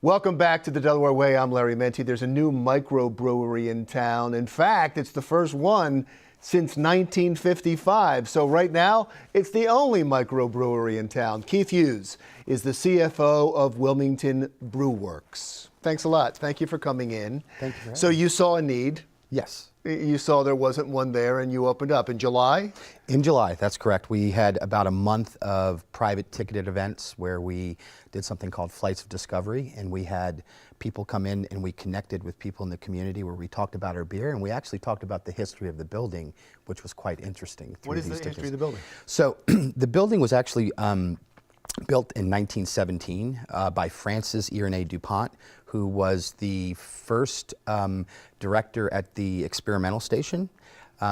Welcome back to the Delaware Way. I'm Larry Menti. There's a new microbrewery in town. In fact, it's the first one since 1955. So right now, it's the only microbrewery in town. Keith Hughes is the CFO of Wilmington Brew-Works. Thanks a lot. Thank you for coming in. Thank you for having So me. you saw a need. Yes. You saw there wasn't one there and you opened up in July? In July, that's correct. We had about a month of private ticketed events where we did something called Flights of Discovery, and we had people come in and we connected with people in the community where we talked about our beer, and we actually talked about the history of the building, which was quite interesting. What is the history of the building? So the building was actually built in 1917 by Francis Irénée DuPont, who was the first director at the experimental station.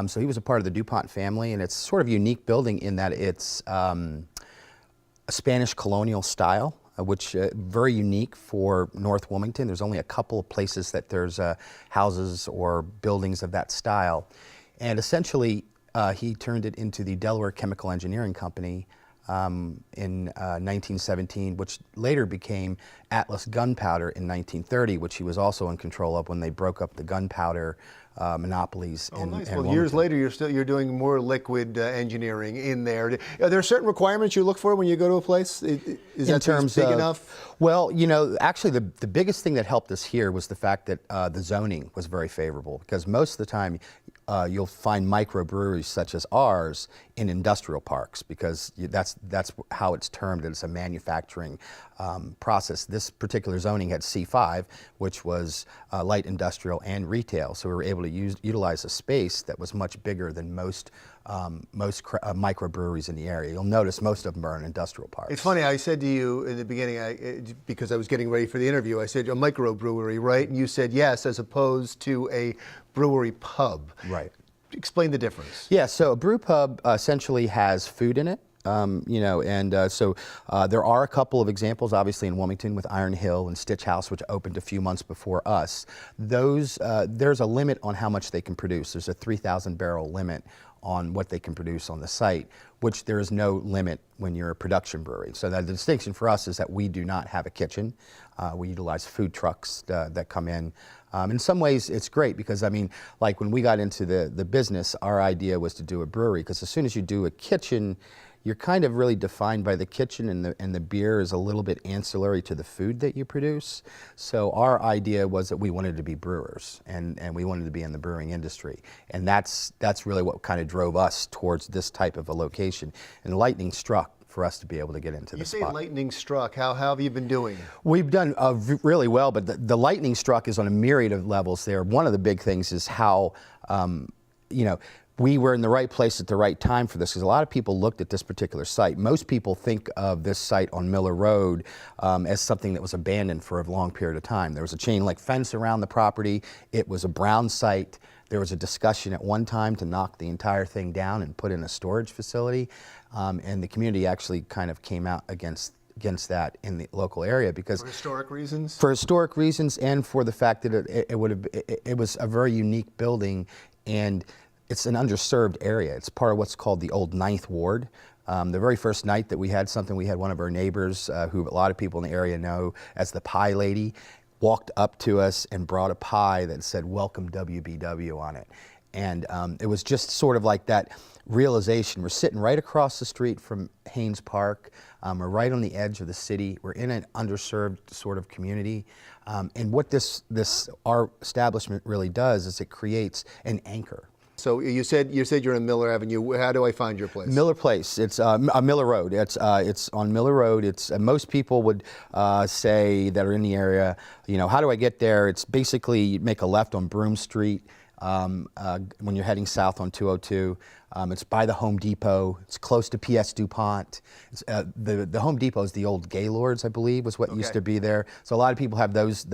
So he was a part of the DuPont family, and it's sort of a unique building in that it's a Spanish colonial style, which very unique for North Wilmington. There's only a couple of places that there's houses or buildings of that style. And essentially, he turned it into the Delaware Chemical Engineering Company in 1917, which later became Atlas Gunpowder in 1930, which he was also in control of when they broke up the gunpowder monopolies. Oh, nice. in Well, Wilmington. years later, you're doing more liquid engineering in there. Are there certain requirements you look for when you go to a place? Is that terms big of, enough? Well, you know, actually the biggest thing that helped us here was the fact that the zoning was very favorable, because most of the time you'll find microbreweries such as ours in industrial parks, because that's how it's termed. It's a manufacturing process. This particular zoning had C5, which was light industrial and retail, so we were able to utilize a space that was much bigger than most microbreweries in the area. You'll notice most of them are in industrial parks. It's funny, I said to you in the beginning, because I was getting ready for the interview, I said a microbrewery, right? And you said yes, as opposed to a brewery pub. Right. Explain the difference. Yeah, so a brew pub essentially has food in it. You know, and so there are a couple of examples, obviously in Wilmington with Iron Hill and Stitch House, which opened a few months before us. Those, there's a limit on how much they can produce. There's a 3,000 barrel limit on what they can produce on the site, which there is no limit when you're a production brewery. So the distinction for us is that we do not have a kitchen. We utilize food trucks that come in. In some ways, it's great because, I mean, like when we got into the business, our idea was to do a brewery, because as soon as you do a kitchen, you're kind of really defined by the kitchen, and the beer is a little bit ancillary to the food that you produce. So our idea was that we wanted to be brewers, and we wanted to be in the brewing industry. And that's really what kind of drove us towards this type of a location. And lightning struck for us to be able to get into the spot. You say lightning struck. How have you been doing? We've done really well, but the lightning struck is on a myriad of levels there. One of the big things is how, you know, we were in the right place at the right time for this, because a lot of people looked at this particular site. Most people think of this site on Miller Road as something that was abandoned for a long period of time. There was a chain link fence around the property. It was a brown site. There was a discussion at one time to knock the entire thing down and put in a storage facility, and the community actually kind of came out against that in the local area, because For historic reasons? For historic reasons, and for the fact that it was a very unique building, and it's an underserved area. It's part of what's called the old 9th Ward. The very first night that we had something, we had one of our neighbors, who a lot of people in the area know as the Pie Lady, walked up to us and brought a pie that said "Welcome WBW" on it. And it was just sort of like that realization. We're sitting right across the street from Haynes Park. We're right on the edge of the city. We're in an underserved sort of community. And what our establishment really does is it creates an anchor. So you said you're in Miller Avenue. How do I find your place? Miller Place. It's Miller Road. It's on Miller Road. It's most people would say that are in the area, you know, how do I get there? It's basically you make a left on Broome Street when you're heading south on 202. It's by the Home Depot. It's close to PS DuPont. The Home Depot is the old Gaylords, I believe, was what used to be there. So a lot of people have those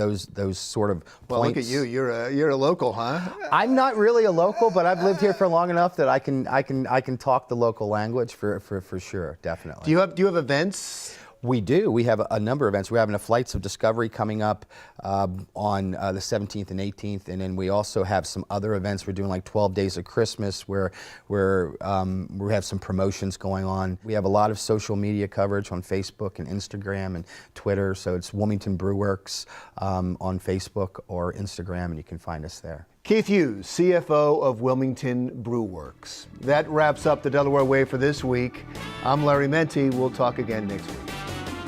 sort of points. Well, look at you. You're a local, huh? I'm not really a local, but I've lived here for long enough that I can talk the local language for sure, definitely. Do you have events? We do. We have a number of events. We're having a Flights of Discovery coming up on the 17th and 18th, and then we also have some other events. We're doing like 12 Days of Christmas, where we have some promotions going on. We have a lot of social media coverage on Facebook and Instagram and Twitter, so it's Wilmington Brew-Works on Facebook or Instagram, and you can find us there. Keith Hughes, CFO of Wilmington Brew-Works. That wraps up the Delaware Way for this week. I'm Larry Menti. We'll talk again next week.